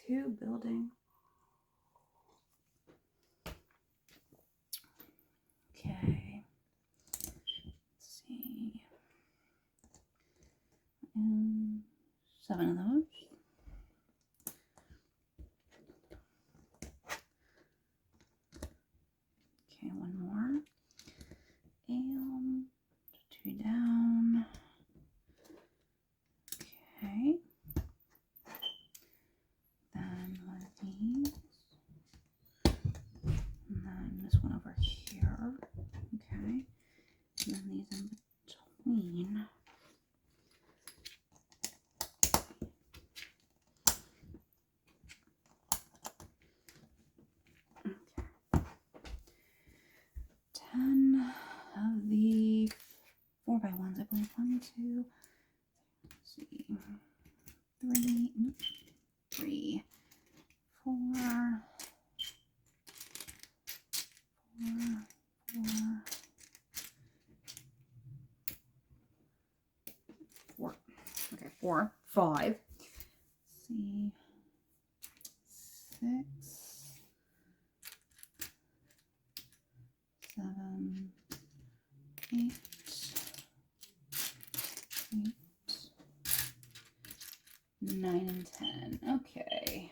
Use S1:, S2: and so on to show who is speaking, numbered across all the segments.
S1: 2 building. Okay. Let's see. 7 of those. Okay, 1 more. And 2 down. Okay. Then 1 of these. And then this one over here. Okay. And then these in between. Okay. 10 of the 4x1s, I believe. 1, 2, let's see. 3, 4, 4. Okay, 4, 5. Let's see. 6, 7, 8, 9 and 10. Okay.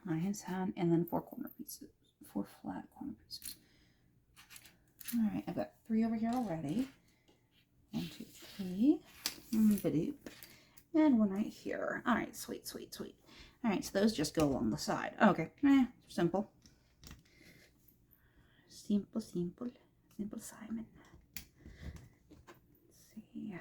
S1: 9 and 10, and then 4 corner pieces. 4 flat corner pieces. Alright, I've got 3 over here already. 1, 2, 3. And 1 right here. Alright, sweet, sweet, sweet. Alright, so those just go along the side. Okay, simple. Simple, simple. Simple Simon. Let's see.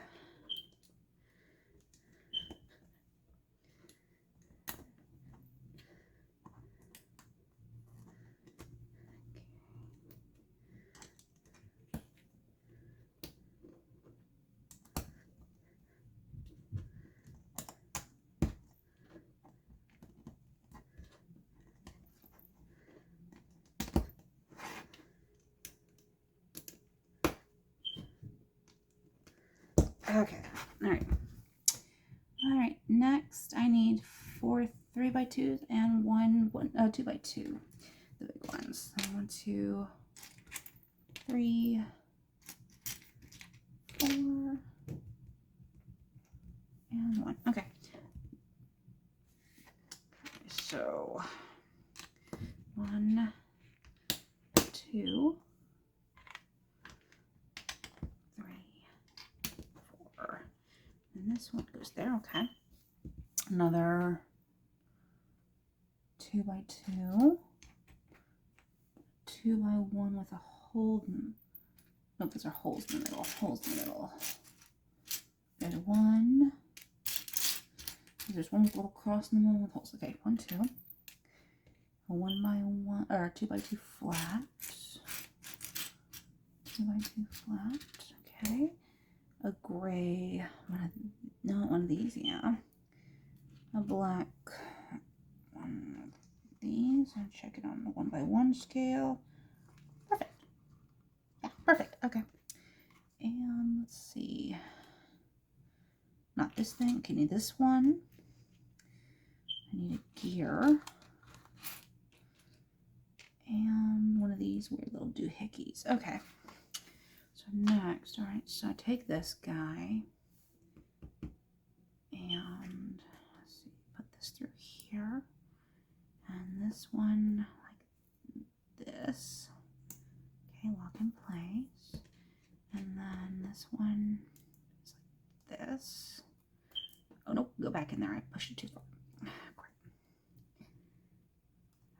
S1: Okay, all right, next I need 4 3x2s and 2x2, the big ones. So 1, 2, 3, 4, and 1. Okay, so 1, 2, 3, 4, and this one goes there. Okay, another 2x2, 2x1 with a hole in. Nope, those are holes in the middle. Holes in the middle. There's 1. There's 1 with a little cross in the middle with holes. Okay, 1, 2. A 1x1 or 2x2 flat. 2x2 flat. Okay. A gray. Not one of these. Yeah. A black. One of these. I'll check it on the 1x1 scale. Perfect. Yeah, perfect. Okay. And let's see. Not this thing. Okay, need this one. I need a gear. And one of these weird little doohickeys. Okay. So next, all right, so I take this guy. And let's see, put this through here. And this one like this. Okay, lock in place. And then this one is like this. Oh, nope, go back in there. I pushed it too far.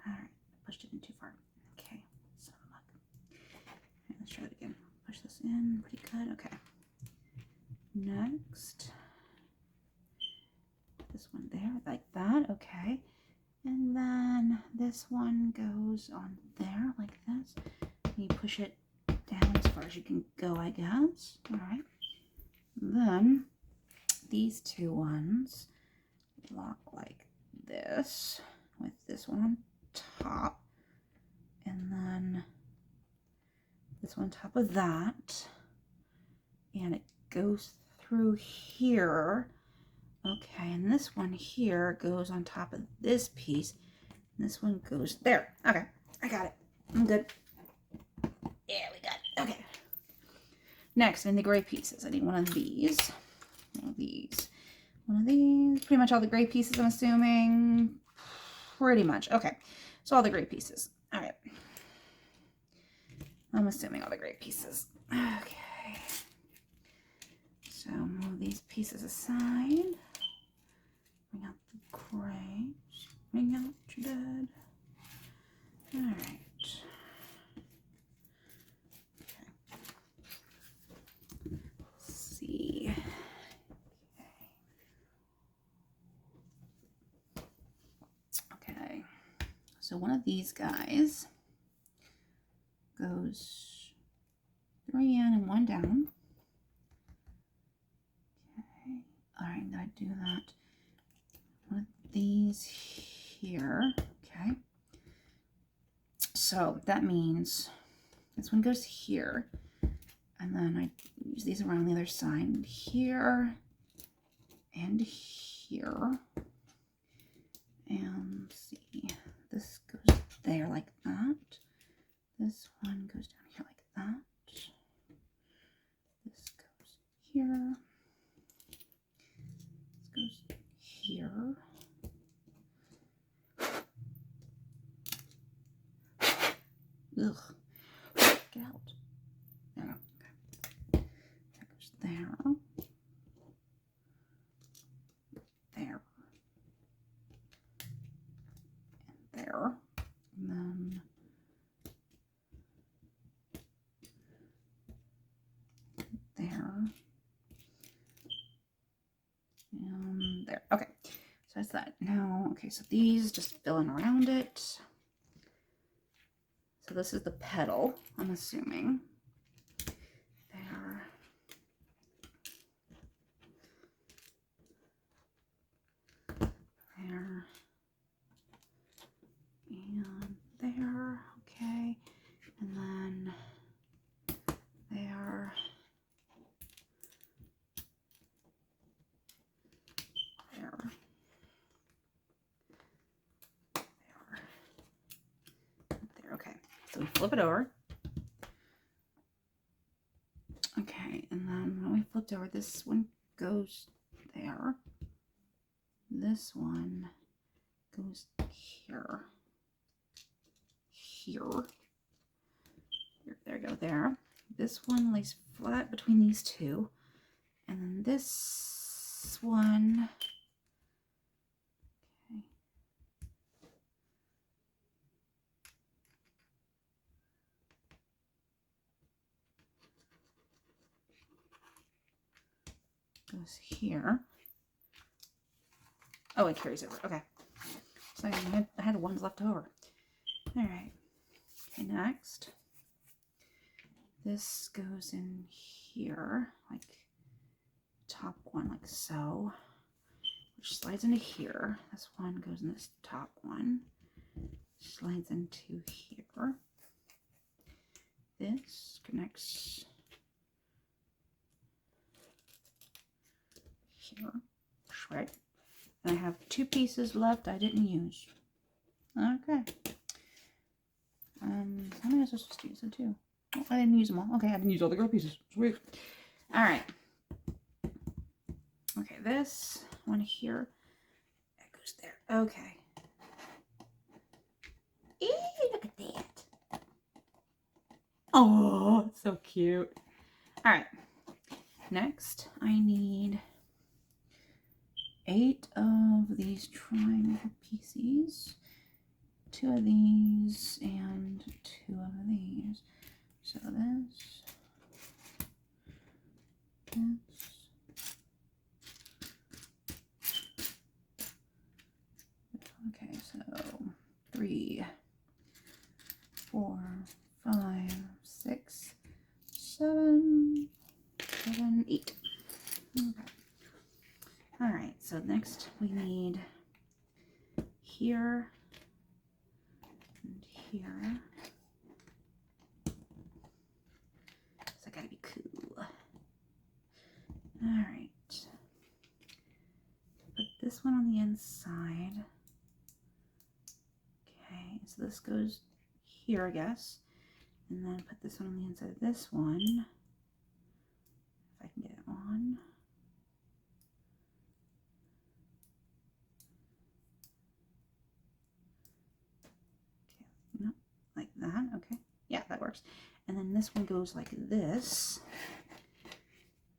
S1: Alright, I pushed it in too far. Okay, so look. Right, let's try it again. Push this in pretty good. Okay. Next, this one there, like that. Okay. And then this one goes on there, like this. You push it down as far as you can go, I guess. Alright. Then these 2 ones lock like this with this one on top, and then this one on top of that, and it goes through here Okay, and this one here goes on top of this piece. And this one goes there. Okay, I got it. I'm good. Yeah, we got it. Okay. Next, in the gray pieces, I need one of these. One of these. One of these. Pretty much all the gray pieces, I'm assuming. Pretty much. Okay, so all the gray pieces. All right. I'm assuming all the gray pieces. Okay. So move these pieces aside. Bring out the gray. Bring out your dad. All right. Okay. Let's see. Okay. So one of these guys goes 3 in and 1 down. Okay. All right, gotta do that. One of these here. Okay. So that means this one goes here, and then I use these around the other side here and here. And let's see, this goes there like that. This one goes down here like that. This goes here. This goes here. Ugh. Get out. There we go. Okay. That goes there. There. And there. And then there. And there. Okay. So that's that. Now, okay, so these just fill in around it. So this is the petal, I'm assuming. There. There. And there. Okay. And then there. There. There. Okay. So we flip it over. Okay, and then when we flipped over, this one goes there. This one goes here. Here. There we go, there. This one lays flat between these two. And then this one. Okay. Goes here. Oh, it carries over. Okay. So I had ones left over. All right. Okay, next. This goes in here, like top one, like so, which slides into here. This one goes in this top one, slides into here. This connects here, right? And I have 2 pieces left I didn't use. Okay. How many was I supposed to use? So 2. Oh, I didn't use them all. Okay, I didn't use all the girl pieces. Sweet. All right. Okay, this one here, that goes there. Okay. Eee, look at that. Oh, it's so cute. All right. Next, I need 8 of these triangle pieces, 2 of these, and 2 of these. So this. Okay, so 3, 4, 5, 6, 7, 8. Okay. All right, so next we need here and here. So I gotta be cool. All right. this one on the inside. Okay, so this goes here, I guess. And then put this one on the inside of this one. If I can get it on. Okay, no, like that. Okay, yeah, that works. And then this one goes like this.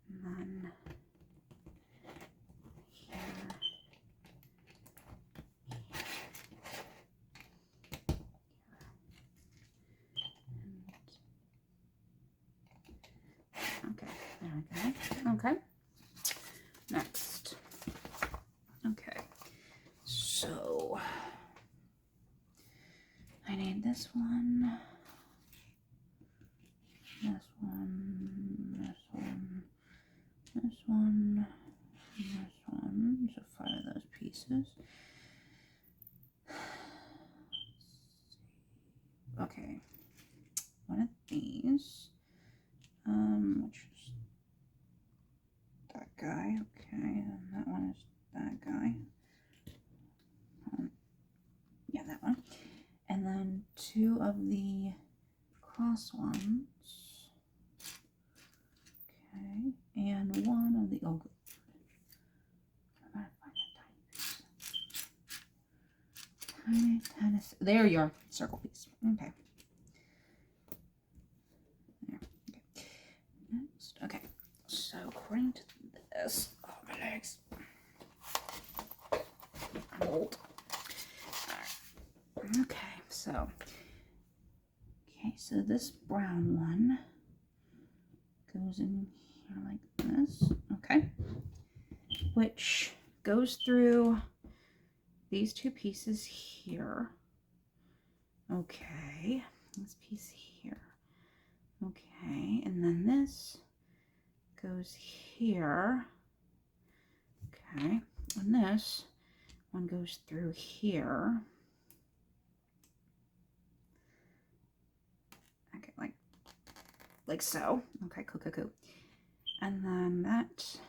S1: And then here. Okay, there we go. Okay, next. Okay, so I need this one, this one, this one, this one, this one. So 5 of those pieces. Okay, one of these. Which is that guy. Okay, and that one is that guy. Yeah, that one. And then 2 of the cross ones. Okay, and 1 of the oh, I'm gonna find that tiny piece. Tiny. There you are. Circle piece. Okay. There. Okay. Next. Okay. So according to this, oh my legs. I'm old. Alright. Okay, so this brown one goes in here like this. Okay. Which goes through these 2 pieces here. Okay. This piece here. Okay, and then this goes here. Okay, and this one goes through here. Okay, like so. Okay, cool. And then that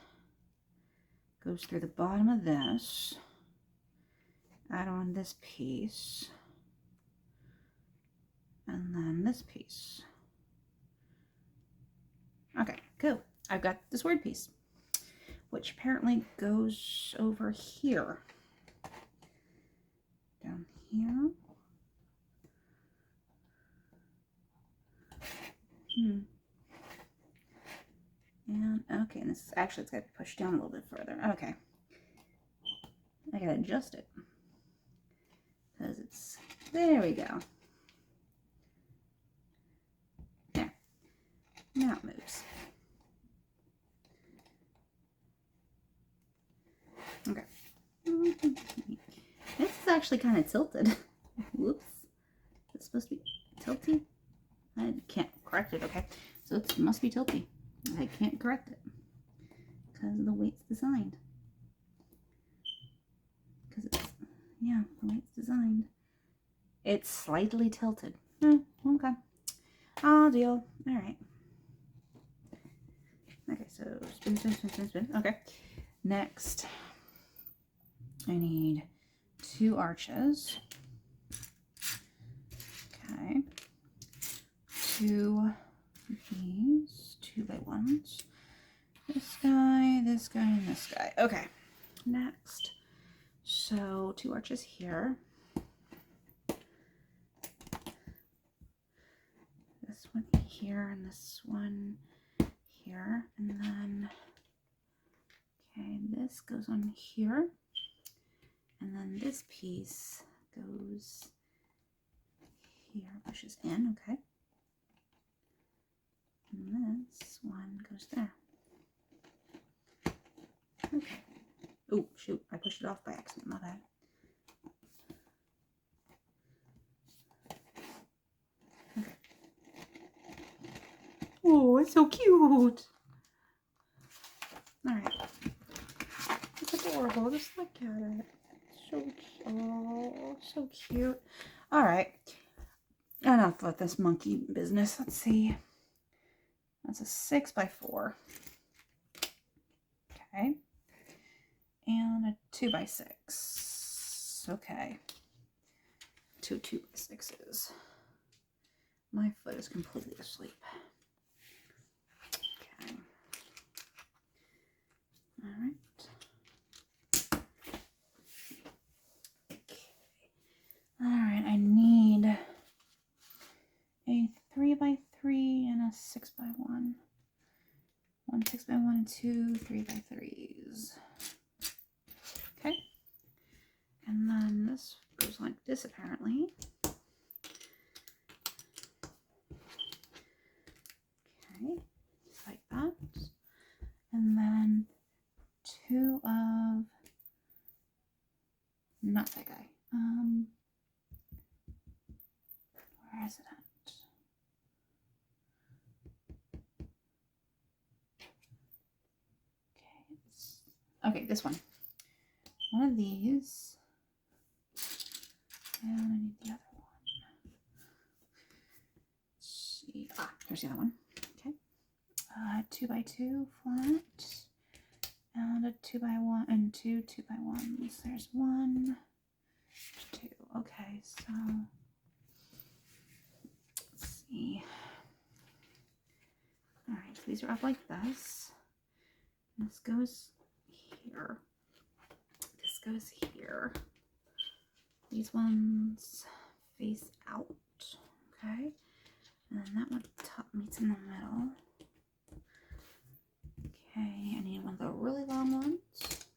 S1: goes through the bottom of this. Add on this piece. And then this piece. Okay, cool. I've got this word piece, which apparently goes over here. Down here. And okay, and this is actually, it's got to be pushed down a little bit further. Okay. I gotta adjust it. Because it's, there we go. There. Now it moves. Okay. This is actually kind of tilted. Whoops. It's supposed to be tilty. I can't correct it. Okay. So it must be tilty. I can't correct it. Because the way it's designed. Because it's, yeah, the way it's designed. It's slightly tilted. Okay. I'll deal. Alright. Okay, so spin. Okay. Next, I need 2 arches. Okay. 2 of these 2x1s. This guy, and this guy. Okay. Next. So 2 arches here. This one here and this one here. And then, okay, this goes on here. And then this piece goes here, pushes in, okay. And this one goes there. Okay. Oh, shoot, I pushed it off by accident, my bad. Okay. Oh, it's so cute. Alright. It's adorable, just look at it. So cute. Oh, so cute. Alright. Enough with this monkey business. Let's see. That's a 6x4. Okay. and a 2x6. Okay. 2 2x6s. My foot is completely asleep. Okay. All right. Okay. All right. I need a 3x3 and a 6x1. 1 6x1 and 2 3x3s. Okay. And then this goes like this apparently. Okay, just like that. And then 2 of, not that guy. Where is it at? Okay, this one. One of these. And I need the other one. Let's see. Ah, there's the other one. Okay. 2x2 flat. And a 2x1 and 2 2x1s. There's 1, 2. Okay, so let's see. Alright, so these are up like this. This goes here. This goes here. These ones face out. Okay. And then that one top meets in the middle. Okay, I need one of the really long ones.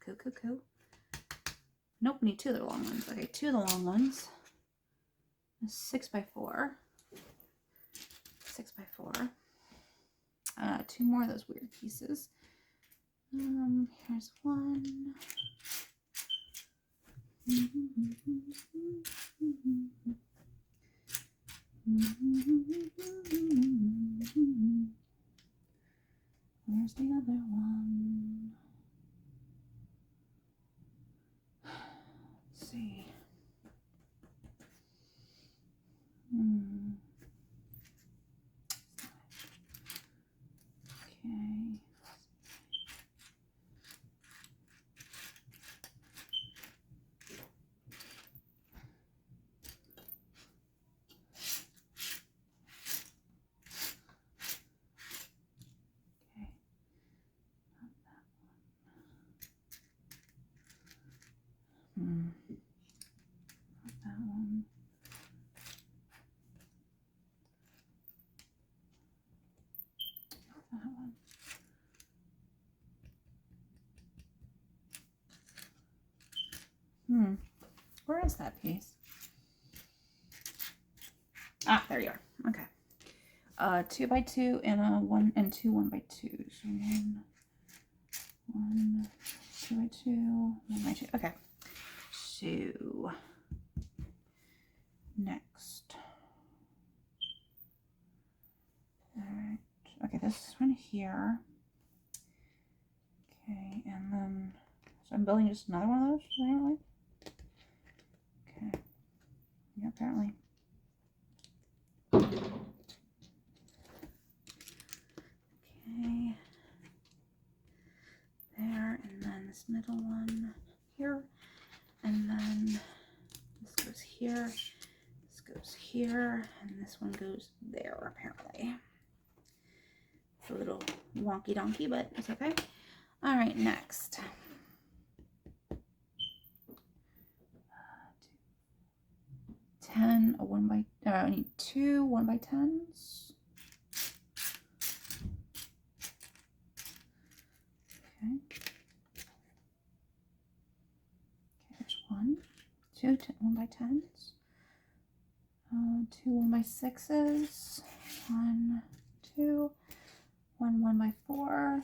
S1: Cool. Nope, I need 2 of the long ones. Okay, 2 of the long ones. 6x4. 6x4. 2 more of those weird pieces. Here's 1. Where's the other one? Let's see. Okay. Not that one. That one. Where is that piece? Ah, there you are. Okay. 2x2 and a 1 and 2 1x2. So 1, 2x2, 1x2. Okay. So next. Alright. Okay, this one here. Okay, and then so I'm building just another one of those, apparently. Okay. Yeah, apparently. Okay. There, and then this middle one here. And then this goes here. This goes here. And this one goes there, apparently. It's a little wonky donkey, but it's okay. Alright, next. 10, a 1 by, I need 2 1x10s. Okay. There's 1, 2 1x10s. 2 1x6s. 1, 2, 1 1x4.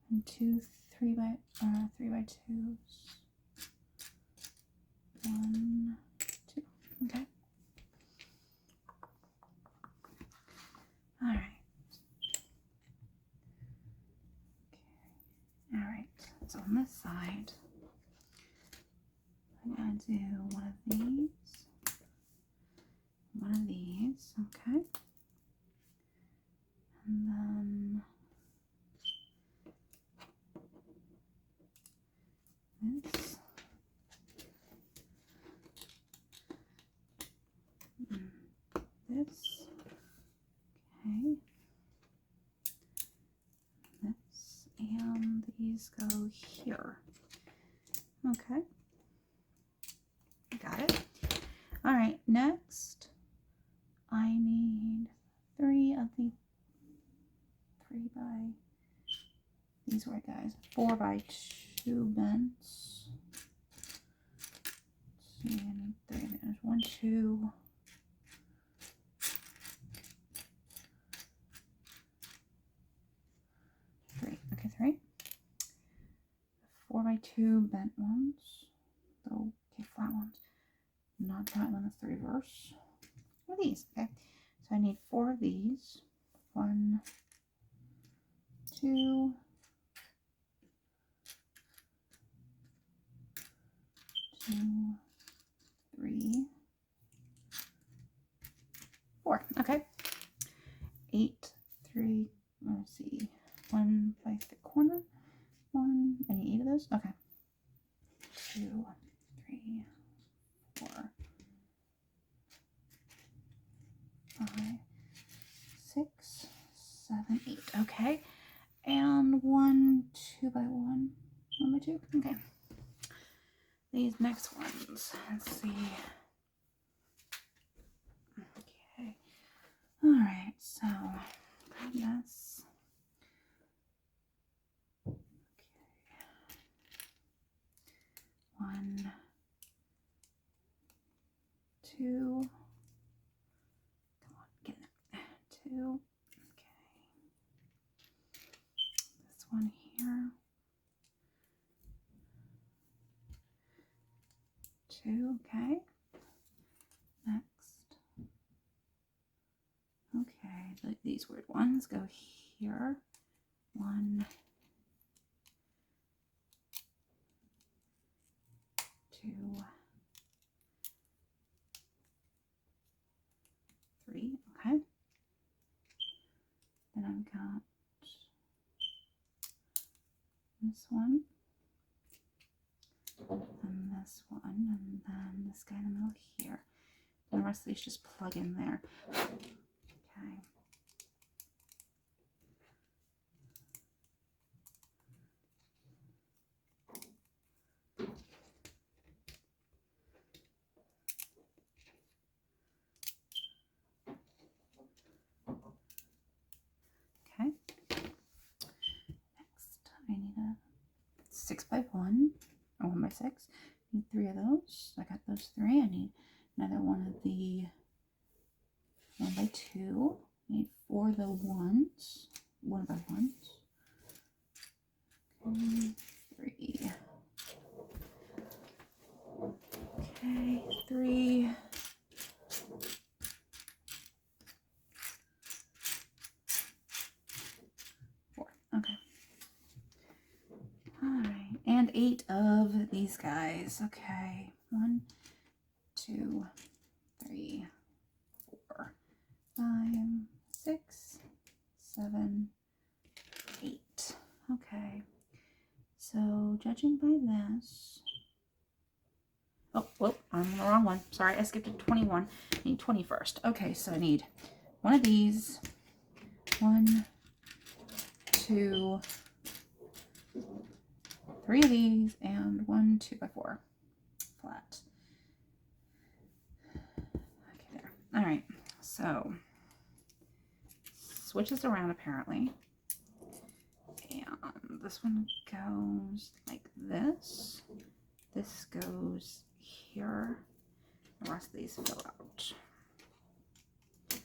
S1: And 2 3x2s. 1, 2. Okay. All right. Okay. All right. So on this side, I'm gonna do one of these. Okay. And then this. Okay. This and these go here. Okay. Got it. All right, next I need 3 of the 3 by, these were guys, 4 by 2 bents. Let's see, I need 3. There's 1, 2. 3. Okay, 3. 4 by 2 bent ones. So, okay, flat ones. Not that one, that's the reverse. What are these? Okay, so I need 4 of these. 1, 2, 2, 3, 4. Okay. 8, 3. Let's see. 1 by the corner. 1. I need 8 of those. Okay. 2, 3, 4, 5, 6, 7, 8. Okay. And 1, 2 by 1. 1 by 2. Okay. These next ones. Let's see. Okay. All right. So grab this. Okay. 1, 2. Come on, get it. 2. Okay. This one here. 2. Okay. Next. Okay, these weird ones go here. 1, 2, 3. Okay. Then I've got this one, and this one, and then this guy in the middle here. And the rest of these just plug in there. Okay. Okay. Next, I need a 6 by 1 or 1 by 6. I need 3 of those. I got those 3. I need another one of the 1 by 2. I need 4 of the ones. 1 by 1s. Okay, 3. Okay, 3. 4. Okay. Alright, and 8 of these guys. Okay, 1, 2, 3, 4, 5, 6, 7, 8. Okay, so judging by this. Oh, whoop, I'm on the wrong one. Sorry, I skipped to 21. I need 21st. Okay, so I need 1 of these. 1, 2, 3 of these, and 1 2 by 4 flat. Okay, there. All right, so switches around apparently, and this one goes like this. This goes here. The rest of these fill out. Okay.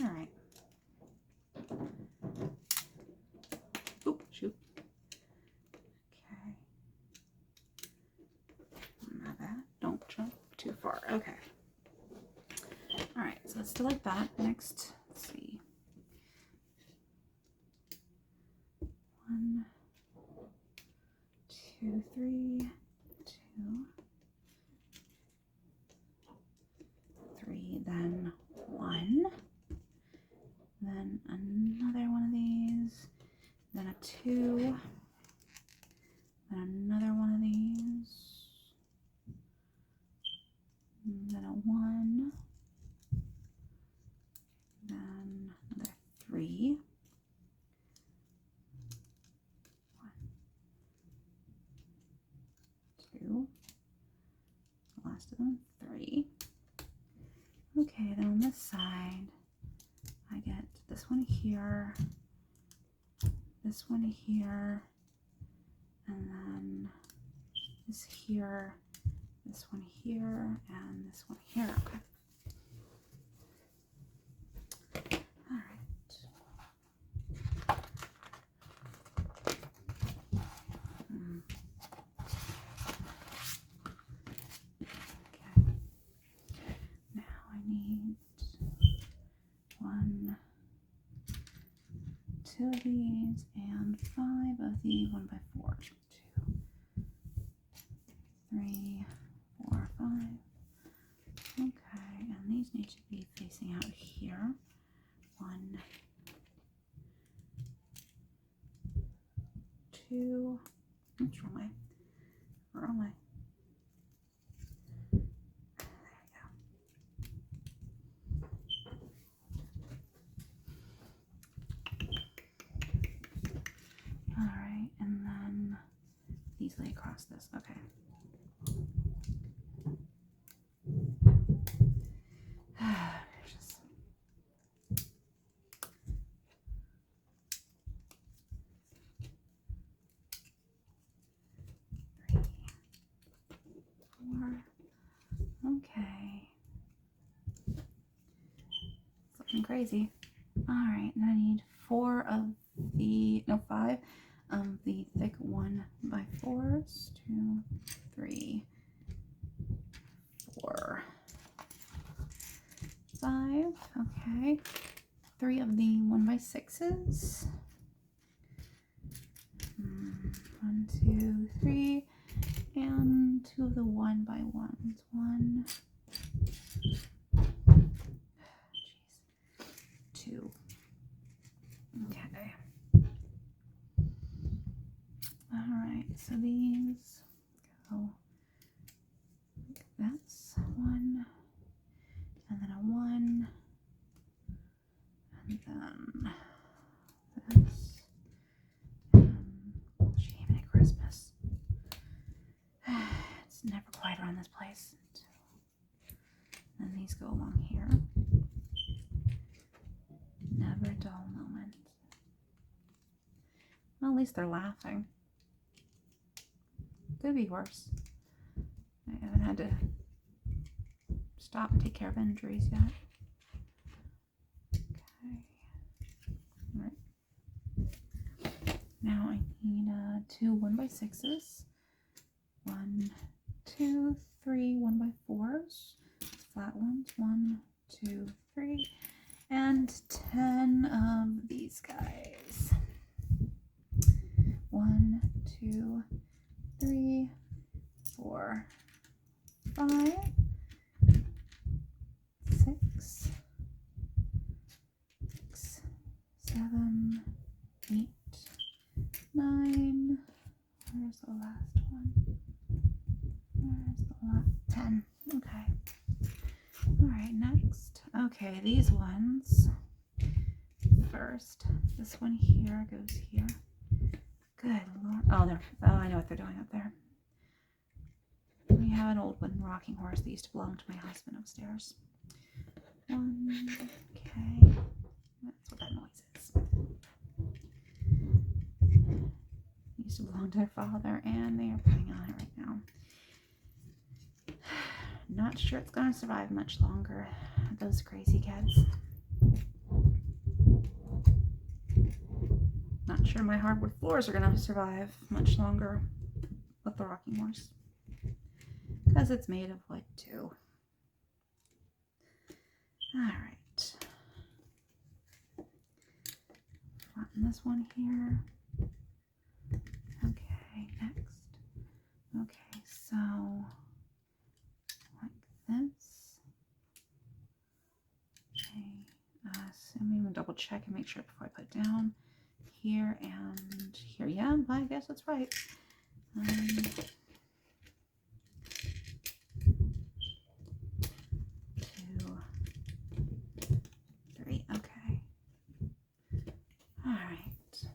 S1: All right. Oop, shoot. Okay. Not bad. Don't jump too far. Okay. All right, so let's do like that. Next, let's see. 1, 2, 3, 2, 3, then 1, then another one of these, then a 2, then another one of these, So 3. Okay, then on this side, I get this one here, this one here, and then this here, this one here, and this one here. Okay. All right. Okay. Now I need 1, 2 of these and 5 of the 1x4s. 2, 3, 4, 5. Okay, and these need to be facing out here. 1, 2. Oops, wrong way. Wrong way. There we go. All right, and then these lay across this. Okay. Just 3, 4. Okay. It's looking crazy. All right, and I need 5 of the thick 1x4s. 2, 3, 4, 5. Okay. 3 of the 1x6s. 1, 2, 3, and 2 of the 1x1s. 1, 2. Okay. All right. So these go like this. 1, and then a 1, and then this. Shaving at Christmas. It's never quite around this place. And these go along here. Never a dull moment. Well, at least they're laughing. Could be worse. I haven't had to stop and take care of injuries yet. Okay. All right. Now I need 2 1x6s. 1, 2, 3 1x4s. Flat ones. 1, 2, 3. And 10 of these guys. 1, 2, 3, 4, 5, 6, 7, 8, 9. Where's the last one? Where's the last? 10. Okay. All right, next. Okay, these ones. First, this one here goes here. Good Lord. Oh, I know what they're doing up there. We have an old wooden rocking horse that used to belong to my husband upstairs. 1. Okay. That's what that noise is. It used to belong to their father, and they are playing on it right now. Not sure it's going to survive much longer. Those crazy kids. Not sure my hardwood floors are going to survive much longer with the rocking horse. Because it's made of wood too. Alright. Flatten this one here. Okay, next. Okay, so like this. Okay, so I'm going to double check and make sure before I put it down. Here and here. Yeah, I guess that's right. 2, 3. Okay. All right.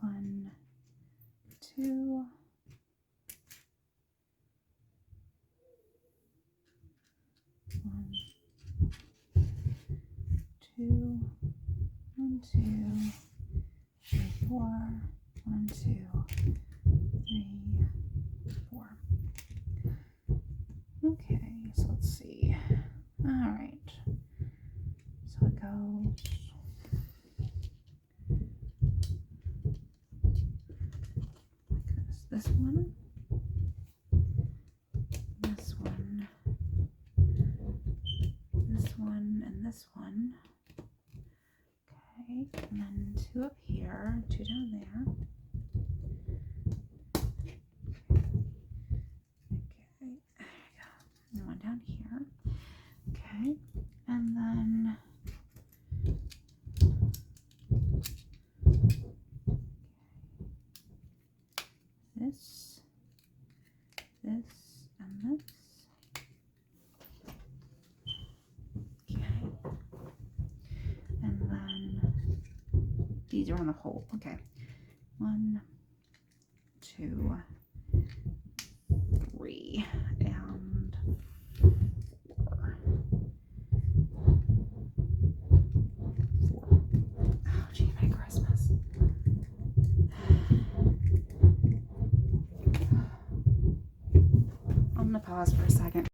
S1: 1, 2, 2, 3, 4. 1, 2, 3, 4. Okay, so let's see. All right. So it goes. This one, this one, this one, and this one. Okay, and then 2 up here, 2 down there. Okay, there you go. And 1 down here. Okay, and then this, and this. Okay. And then these are on the hole. Okay. 1, 2, 3, and 4. 4. Oh, gee, my Christmas. I'm gonna pause for a second.